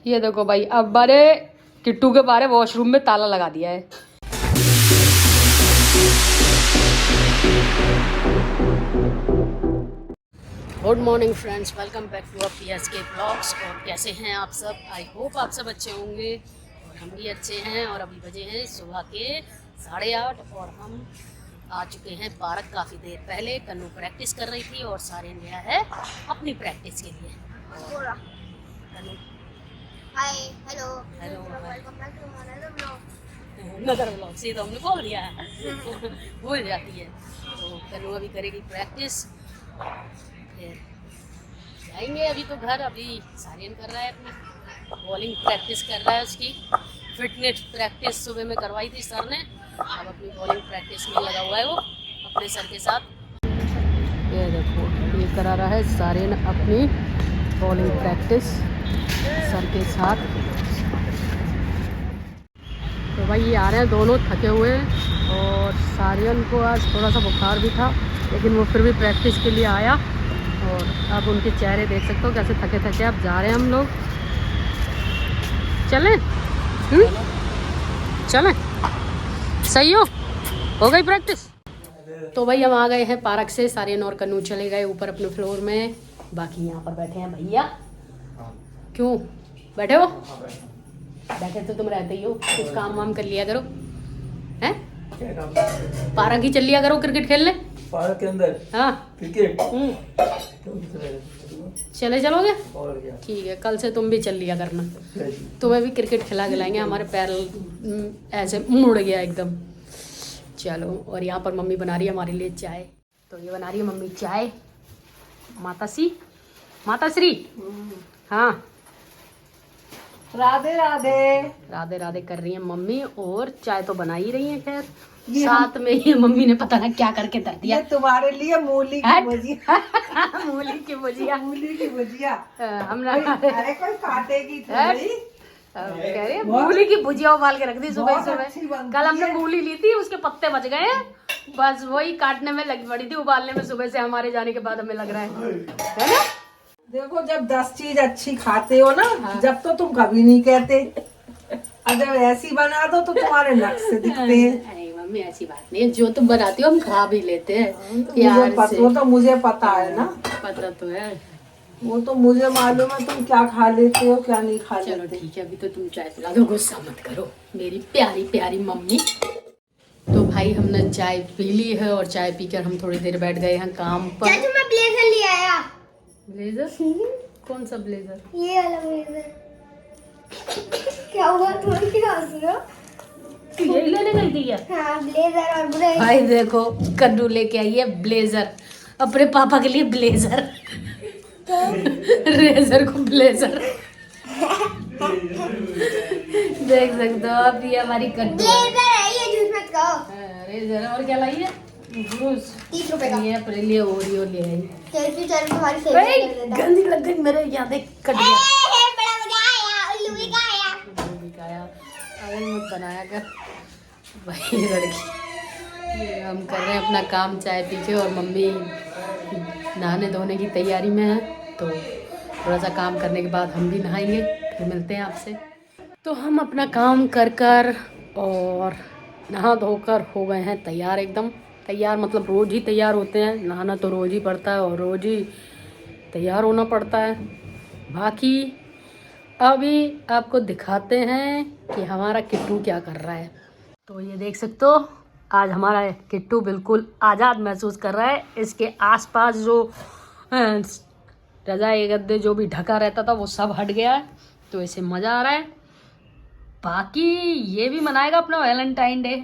ये देखो भाई, अब बारे किट्टू के बारे वॉशरूम में ताला लगा दिया है। Good morning friends, welcome back to our PSK blogs. और कैसे हैं आप सब? आई होप आप सब अच्छे होंगे और हम भी अच्छे हैं। और अभी बजे हैं सुबह के 8:30 और हम आ चुके हैं पार्क काफ़ी देर पहले। कन्नू प्रैक्टिस कर रही थी और सारे गया है अपनी प्रैक्टिस के लिए। Kannu hi, hello hello, welcome back to another blog. नगर ब्लॉग से तो हमने बोल दिया है भूल जाती है। तो कन्नू अभी करेगी प्रैक्टिस, फिर जाएंगे अभी तो घर। अभी सारियन कर रहा है अपनी बॉलिंग प्रैक्टिस कर रहा है, उसकी फिटनेस प्रैक्टिस सुबह में करवाई थी सर ने। अब अपनी बॉलिंग प्रैक्टिस में लगा हुआ है वो अपने सर के साथ। ये देखो, ये करा रहा है सारियन अपनी बॉलिंग प्रैक्टिस सर के साथ। तो भाई ये आ रहे हैं दोनों थके हुए, और सारियन को आज थोड़ा सा बुखार भी था, लेकिन वो फिर भी प्रैक्टिस के लिए आया। और अब उनके चेहरे देख सकते हो कैसे थके थके। अब जा रहे हैं हम लोग, चलें? चलें? सही हो गई प्रैक्टिस? तो भाई हम आ गए हैं पार्क से। सारियन और कन्नू चले गए ऊपर अपने फ्लोर में, बाकी यहाँ पर बैठे हैं भैया। क्यों बैठे हो? बैठे तो तुम रहते ही हो, कुछ काम वाम कर लिया करो। हैं? पार्क ही चल लिया करो क्रिकेट खेलने। पार्क के अंदर? हाँ, क्रिकेट। चले चलोगे? और क्या? ठीक है, कल से तुम भी चल लिया करना। तुम्हें भी क्रिकेट खिला खिलाएंगे। हमारे पैर ऐसे मुड़ गया एकदम। चलो, और यहाँ पर मम्मी बना रही है हमारे लिए चाय। तो ये बना रही है मम्मी चाय। माताश्री हाँ, राधे राधे। राधे राधे कर रही है मम्मी, और चाय तो बना ही रही है। खैर साथ में ये मम्मी ने पता ना क्या करके धर दिया। ये तुम्हारे लिए मूली की भुजिया। मूली की भुजिया। मूली की भुजिया। हम अरे कोई काटेगी थोड़ी। कह रहे मूली की भुजिया उबाल के रख दी सुबह बहुत अच्छी सुबह। बनती कल हमने है। मूली ली थी, उसके पत्ते बच गए हैं, बस वही काटने में लगी पड़ी थी। उबालने में सुबह से हमारे जाने के बाद हमें लग रहा है ना। देखो, जब 10 चीज अच्छी खाते हो ना, जब तो तुम कभी नहीं कहते, और जब ऐसी बना दो तो तुम्हारे नक्शे दिखते हैं। अरे मम्मी ऐसी बात नहीं है, जो तुम बनाती हो हम खा भी लेते हैं प्यार से। वो तो मुझे पता है ना, पता तो है। वो तो मुझे मालूम है तुम क्या खा लेते हो क्या नहीं खा चलो लेते। ठीक है, अभी तो तुम चाय पिला दो, गुस्सा मत करो मेरी प्यारी प्यारी मम्मी। तो भाई हमने चाय पी ली है, और चाय पीकर हम थोड़ी देर बैठ गए हैं काम पर। मैं ब्लेजर ले आया। ब्लेजर? कौन सा ब्लेजर? ये वाला ब्लेजर। क्या हुआ, थोड़ी सी हंसी हो? यही लेने गई थी क्या? हाँ, ब्लेजर और ब्रेस। भाई देखो, कन्नू लेके आई है ब्लेजर, अपने पापा के लिए ब्लेजर। रेजर को ब्लेजर देख सकते हो आप, ये हमारी कन्नू ब्लेजर है ये, झूठ मत कहो। रेजर। और क्या लाई है? ब्रूस। 30 रुपए का। ये अपने लिए ओरियो ले आई। सेल्फी चल तुम्हारी भाई सेल्फी कर देता। गंदी लग गई मेरे, यहाँ देख कट गया। बड़ा मजा आया, उल्लू भी का आया। अगर मत बनाया कर भाई लड़की। ये हम कर रहे हैं अपना काम चाय पी के, और मम्मी नहाने धोने की तैयारी में है। तो थोड़ा सा काम करने के बाद हम भी नहाएंगे, फिर मिलते हैं आपसे। तो हम अपना काम कर कर और नहा धोकर हो गए हैं तैयार, एकदम तैयार। मतलब रोज़ ही तैयार होते हैं, नहाना तो रोज़ ही पड़ता है और रोज़ ही तैयार होना पड़ता है। बाकी अभी आपको दिखाते हैं कि हमारा किट्टू क्या कर रहा है। तो ये देख सकते हो, आज हमारा किट्टू बिल्कुल आज़ाद महसूस कर रहा है। इसके आसपास जो रजाई गद्दे जो भी ढका रहता था वो सब हट गया है, तो इसे मज़ा आ रहा है। बाकी ये भी मनाएगा अपना वैलेंटाइन डे।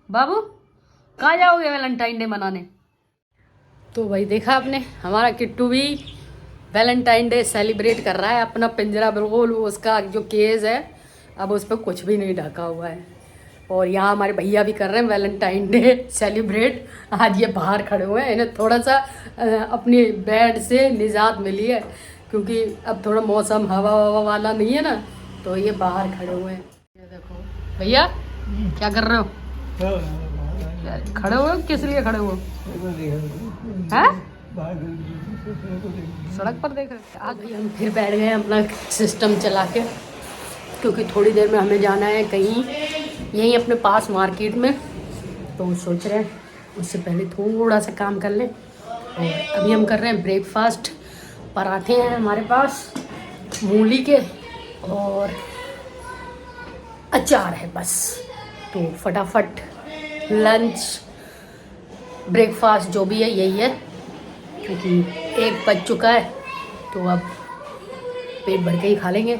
बाबू कहाँ जाओगे वैलेंटाइन डे मनाने? तो भाई देखा आपने, हमारा किट्टू भी वैलेंटाइन डे सेलिब्रेट कर रहा है। अपना पिंजरा बिल्कुल, उसका जो केज है अब उस पर कुछ भी नहीं ढका हुआ है। और यहाँ हमारे भैया भी कर रहे हैं वैलेंटाइन डे सेलिब्रेट। आज ये बाहर खड़े हुए हैं, इन्हें थोड़ा सा अपनी बेड से निजात मिली है, क्योंकि अब थोड़ा मौसम हवा वाला नहीं है ना, तो ये बाहर खड़े हुए हैं। ये देखो भैया क्या कर रहे हो? खड़े हो? किस लिए खड़े हो? हैं? सड़क पर देख रहे आज भी हम फिर बैठ गए अपना सिस्टम चला के, क्योंकि थोड़ी देर में हमें जाना है कहीं यहीं अपने पास मार्केट में। तो सोच रहे हैं उससे पहले थोड़ा सा काम कर लें। और अभी हम कर रहे हैं ब्रेकफास्ट। पराठे हैं हमारे पास मूली के और अचार है बस। तो फटाफट लंच ब्रेकफास्ट जो भी है यही है, क्योंकि 1 बज चुका है। तो अब पेट भर के ही खा लेंगे,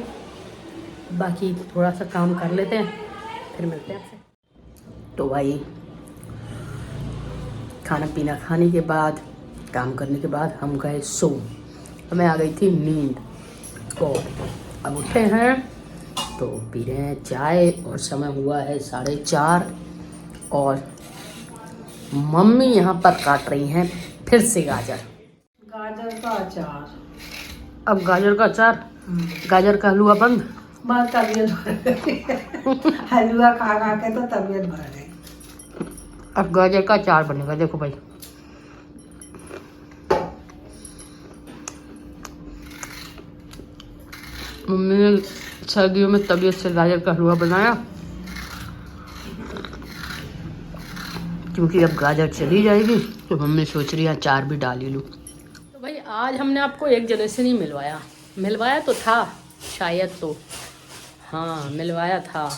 बाकी थोड़ा सा काम कर लेते हैं, फिर मिलते हैं आपसे। तो भाई खाना पीना खाने के बाद, काम करने के बाद हम गए सो। हमें आ गई थी नींद और अब उठे हैं तो पी रहे हैं चाय और समय हुआ है 4:30 और मम्मी यहाँ पर काट रही हैं फिर से गाजर का अचार। अब गाजर का अचार, गाजर का हलवा बंद। बात तबीयत भर हलवा खा खा के तो तबीयत भर गई। अब गाजर का अचार बनेगा। देखो भाई मम्मी ने सर्दियों में तबीयत से गाजर का हलवा बनाया, क्योंकि अब गाजर चली जाएगी तो मम्मी सोच रही है अचार भी डाल ही लूँ। तो भाई आज हमने आपको एक जने से नहीं मिलवाया तो था शायद, तो हाँ मिलवाया था,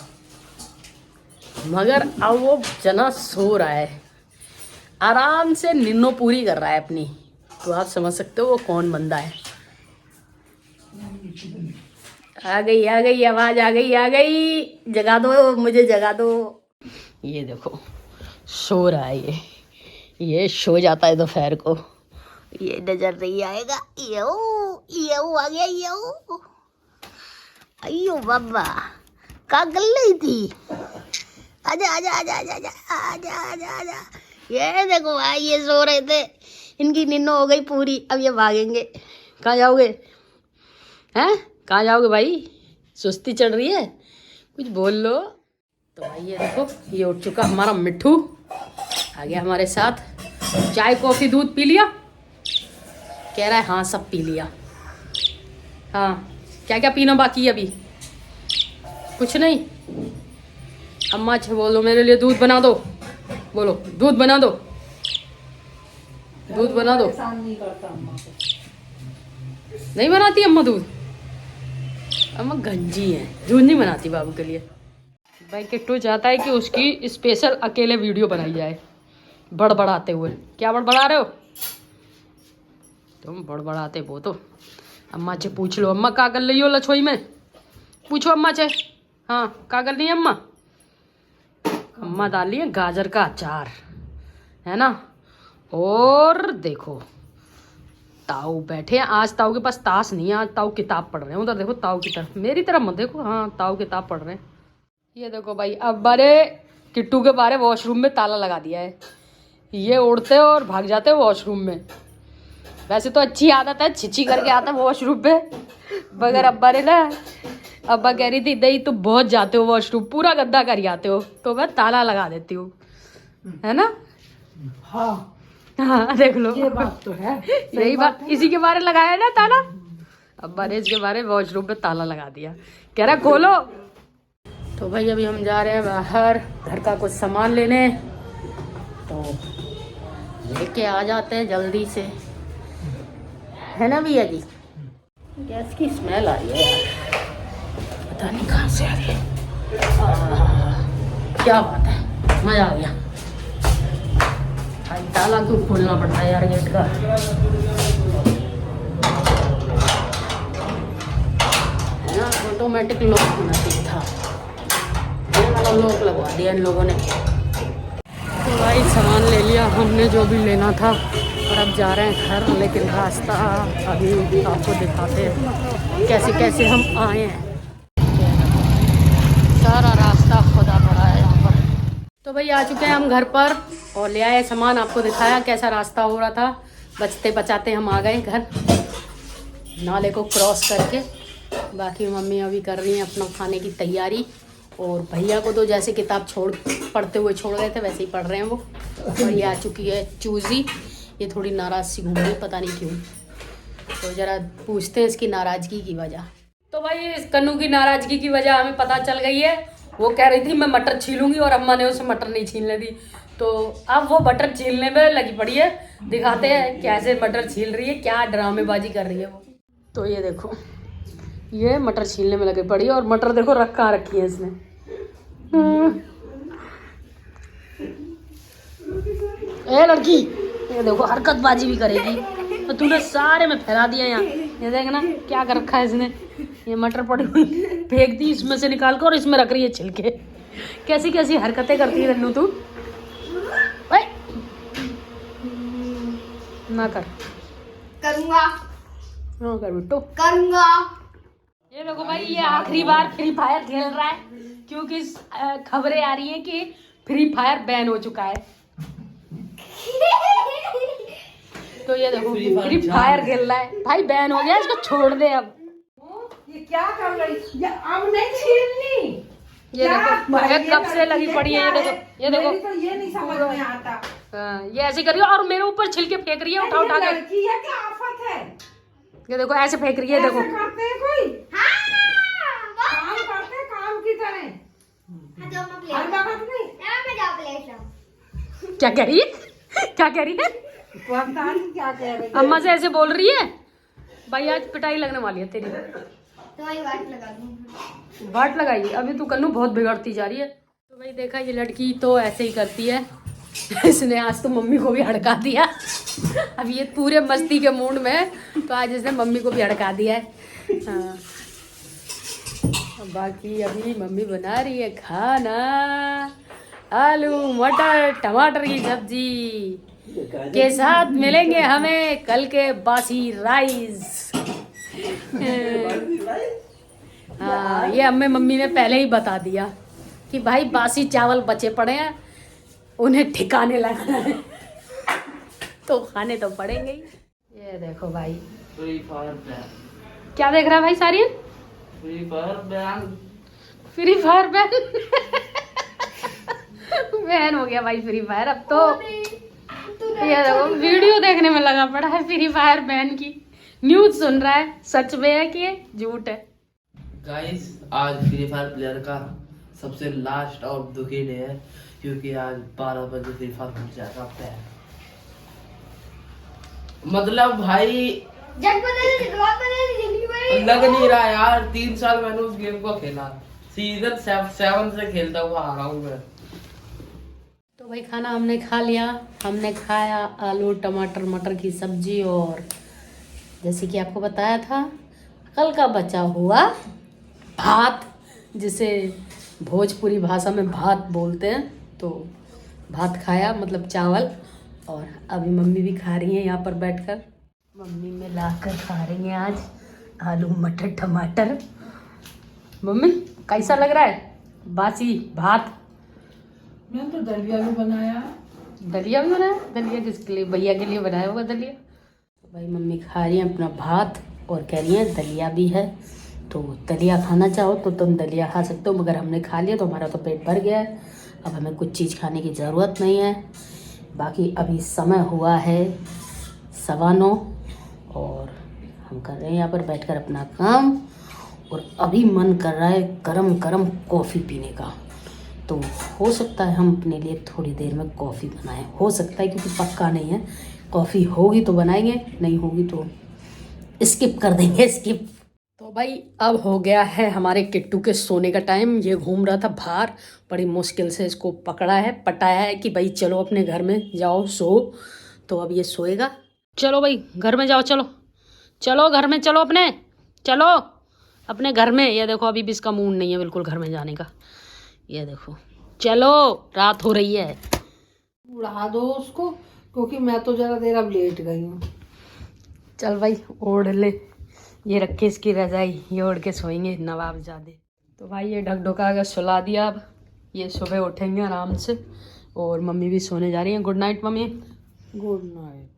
मगर अब वो जना सो रहा है, आराम से निन्नो पूरी कर रहा है अपनी। तो आप समझ सकते हो वो कौन बंदा है। आ गई आवाज आ गई, जगा दो मुझे, जगा दो। ये देखो सो रहा है ये सो जाता है दोपहर को, ये नजर नहीं आएगा। यो आ गया यो। अयो बाबा का गल रही थी। आजा आजा आजा आजा आजा आजा आजा आजा। ये देखो भाई ये सो रहे थे, इनकी निन्नो हो गई पूरी, अब ये भागेंगे। कहाँ जाओगे हैं, कहाँ जाओगे भाई? सुस्ती चढ़ रही है, कुछ बोल लो। तो भाई ये देखो ये उठ चुका हमारा मिट्ठू, आ गया हमारे साथ। चाय कॉफ़ी दूध पी लिया? कह रहा है हाँ सब पी लिया। हाँ क्या क्या पीना बाकी है अभी? कुछ नहीं। अम्मा अच्छा बोलो मेरे लिए दूध बना दो, बोलो दूध बना दो, दूध बना दो। नहीं बनाती अम्मा दूध? अम्मा गंजी है, दूध नहीं बनाती बाबू के लिए। भाई किट्टू चाहता है कि उसकी स्पेशल अकेले वीडियो बनाई जाए बड़बड़ाते हुए। क्या बड़बड़ा रहे हो तुम? बड़बड़ाते वो तो। अम्मा से पूछ लो, अम्मा का कर रही हो लछोई में? पूछो अम्मा से। हाँ का कर रही है अम्मा? अम्मा डाली है गाजर का अचार, है ना। और देखो ताऊ बैठे हैं, आज ताऊ के पास ताश नहीं है, आज ताऊ किताब पढ़ रहे हैं। उधर देखो ताऊ की तरफ, मेरी तरफ मत देखो। हाँ ताऊ किताब पढ़ रहे हैं। ये देखो भाई अब बारे किट्टू के बारे वॉशरूम में ताला लगा दिया है। ये उड़ते और भाग जाते हैं वॉशरूम में। वैसे तो अच्छी आदत है, छिछी करके आता है वॉशरूम पे, मगर अब्बा ने ना, अब्बा कह रही थी दही तुम बहुत जाते हो वॉशरूम, पूरा गद्दा कर आते हो, तो मैं ताला लगा देती हूँ, है ना। हाँ हाँ देख लो ये बात तो है, यही बात, इसी के बारे लगाया ना ताला। अब्बा ने इसके बारे वॉशरूम पे ताला लगा दिया, कह रहा खोलो। तो भाई अभी हम जा रहे हैं बाहर घर का कुछ सामान लेने, तो लेके आ जाते हैं जल्दी से, है ना भैया जी। गैस की स्मेल आ रही है यार, पता नहीं कहाँ से आ रही है। क्या बात है, मजा आ गया। ताला क्यों खोलना पड़ता है यार गेट का। है ना, ऑटोमेटिक लॉक होना चाहिए था, ये वाला लॉक लगवा दिया इन लोगों ने। तो भाई सामान ले लिया हमने जो भी लेना था, और अब जा रहे हैं घर। लेकिन रास्ता अभी आपको दिखाते हैं कैसे कैसे हम आए हैं। सारा रास्ता खुदा पड़ा है यहाँ पर। तो भाई आ चुके हैं हम घर पर और ले आए सामान, आपको दिखाया कैसा रास्ता हो रहा था। बचते बचाते हम आ गए घर, नाले को क्रॉस करके। बाकी मम्मी अभी कर रही हैं अपना खाने की तैयारी, और भैया को तो जैसे किताब पढ़ते हुए छोड़ गए थे वैसे ही पढ़ रहे हैं वो। और ये आ चुकी है चूज़ी, ये थोड़ी नाराज़ सी घूम रही, पता नहीं क्यों। तो ज़रा पूछते हैं इसकी नाराज़गी की वजह। तो भाई इस कन्नू की नाराज़गी की वजह हमें पता चल गई है। वो कह रही थी मैं मटर छीलूंगी और अम्मा ने उसे मटर नहीं छीलने दी, तो अब वो मटर छीलने में लगी पड़ी है। दिखाते हैं कैसे मटर छील रही है, क्या ड्रामेबाजी कर रही है वो। तो ये देखो, ये मटर छीलने में लगी पड़ी है और मटर देखो कहाँ रखी है इसने। ए लड़की, ये देखो हरकतबाजी भी करेगी, तो तूने सारे में फैला दिया यहाँ। ये देख ना क्या कर रखा है इसने, ये मटर पड़ी हुई फेंक दी इसमें से निकाल कर और इसमें रख रही है छिलके। कैसी कैसी हरकतें करती है रन्नू तू। ओए ना कर, करूँगा, ना कर बिट्टू, करूँगा। ये देखो भाई, ये आखिरी बार फ्री फायर खेल रहा है क्योंकि खबरें आ रही हैं कि फ्री फायर बैन हो चुका है। तो ये देखो फ्री फायर खेल रहा है भाई, बैन हो गया, इसको छोड़ दे अब। ये क्या कर रही, ये अब नहीं छीलनी। ये देखो कब से लगी पड़ी है। ये देखो, ये देखो, तो ये नहीं समझ में आता। ये ऐसे कर रही है और मेरे ऊपर छिलके फेंक रही है उठा उठा के। लड़की है क्या आफत है, ये देखो ऐसे फेंक रही है। देखो ऐसे करते हैं कोई हाँ, काम करते हैं, काम की तरह जाओ मैं प्ले, हर वक्त नहीं। मैं जाओ प्ले। क्या कह रही है, क्या कह रही है, पता नहीं क्या कह रही है। अम्मा से ऐसे बोल रही है। भाई आज पिटाई लगने वाली है तेरी, तुम्हारी वाट लगा दूँ। वाट लगाई। अभी तू कन्नू बहुत बिगड़ती जा रही है। तो भाई देखा, ये लड़की तो ऐसे ही करती है। इसने आज तो मम्मी को भी हड़का दिया। अब ये पूरे मस्ती के मूड में है, तो आज इसने मम्मी को भी हड़का दिया है। हाँ, बाकी अभी मम्मी बना रही है खाना, आलू मटर टमाटर की सब्जी के साथ मिलेंगे हमें कल के बासी राइस। हाँ, ये हमें मम्मी ने पहले ही बता दिया कि भाई बासी चावल बचे पड़े हैं, उन्हें ठिकाने लगाना है, तो खाने तो पड़ेंगे ही। ये देखो भाई, फ्री फायर बैन, क्या देख रहा है भाई सारियन? Free Fire ban, Free Fire ban. Ban हो गया भाई फ्री फायर अब तो। ये देखो वीडियो देखने में लगा पड़ा है फ्री फायर बैन की, न्यूज सुन रहा है। सच में है कि ये झूठ है? गाइस आज फ्री फायर प्लेयर का सबसे लास्ट और दुखी डे है, क्योंकि आज 12 बजे फ्री फायर हो जाएगा बैन। मतलब भाई जग बदल, जगह बदल, जिंदगी बदल। लग नहीं रहा यार, 3 साल मैंने उस गेम को खेला, सीजन 7 से खेलता हुआ आ रहा हूँ मैं। तो भाई खाना हमने खा लिया। हमने खाया आलू टमाटर मटर की सब्जी, और जैसे कि आपको बताया था कल का बचा हुआ भात, जिसे भोजपुरी भाषा में भात बोलते हैं। तो भात खाया, मतलब चावल। और अभी मम्मी भी खा रही हैं यहाँ पर बैठकर। मम्मी मिलाकर खा रही हैं आज आलू मटर टमाटर। मम्मी कैसा लग रहा है बासी भात? मैंने तो दलिया भी बनाया। दलिया भी बनाया? दलिया किसके लिए? भैया के लिए बनाया होगा दलिया। तो भाई मम्मी खा रही हैं अपना भात और कह रही हैं दलिया भी है, तो दलिया खाना चाहो तो तुम दलिया खा सकते हो, मगर हमने खा लिया तो हमारा तो पेट भर गया है। अब हमें कुछ चीज़ खाने की ज़रूरत नहीं है। बाकी अभी समय हुआ है 9:15 और हम कर रहे हैं यहाँ पर बैठकर अपना काम। और अभी मन कर रहा है गरम गरम कॉफ़ी पीने का, तो हो सकता है हम अपने लिए थोड़ी देर में कॉफ़ी बनाएं। हो सकता है, क्योंकि पक्का नहीं है। कॉफ़ी होगी तो बनाएंगे, नहीं होगी तो स्किप कर देंगे, स्किप। तो भाई अब हो गया है हमारे किट्टू के सोने का टाइम। ये घूम रहा था बाहर, बड़ी मुश्किल से इसको पकड़ा है, पटाया है कि भाई चलो अपने घर में जाओ सो। तो अब ये सोएगा। चलो भाई घर में जाओ, चलो चलो घर में, चलो चलो अपने घर में। ये देखो अभी भी इसका मूड नहीं है बिल्कुल घर में जाने का। ये देखो चलो, रात हो रही है। उड़ा दो उसको, क्योंकि मैं तो जरा देर अब लेट गई हूँ। चल भाई ओढ़ ले, ये रखे इसकी रजाई, ये ओढ़ के सोएंगे नवाबजादे। तो भाई ये ढकढका के सुला दिया। अब ये सुबह उठेंगे आराम से, और मम्मी भी सोने जा रही हैं। Good night mummy. Good night.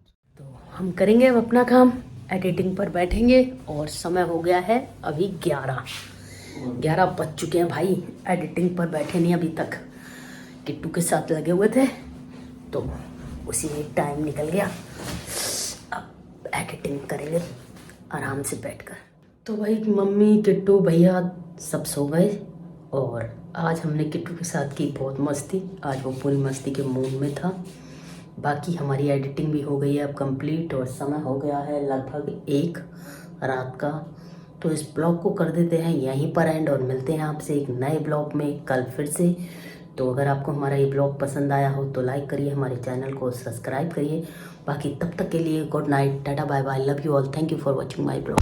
तो हम करेंगे अब अपना काम, एडिटिंग पर बैठेंगे। और समय हो गया है अभी 11 बज चुके हैं भाई। एडिटिंग पर बैठे नहीं अभी तक, किट्टू के साथ लगे हुए थे, तो उसी में टाइम निकल गया। एडिटिंग करेंगे आराम से बैठकर। तो भाई मम्मी किट्टू भैया सब सो गए और आज हमने किट्टू के साथ की बहुत मस्ती। आज वो पूरी मस्ती के मूड में था। बाकी हमारी एडिटिंग भी हो गई है अब कंप्लीट और समय हो गया है लगभग 1 रात का। तो इस ब्लॉग को कर देते हैं यहीं पर एंड और मिलते हैं आपसे एक नए ब्लॉग में कल फिर से। तो अगर आपको हमारा ये ब्लॉग पसंद आया हो तो लाइक करिए, हमारे चैनल को सब्सक्राइब करिए। बाकी तब तक के लिए good night, tata bye bye, love you all, thank you for watching my blog.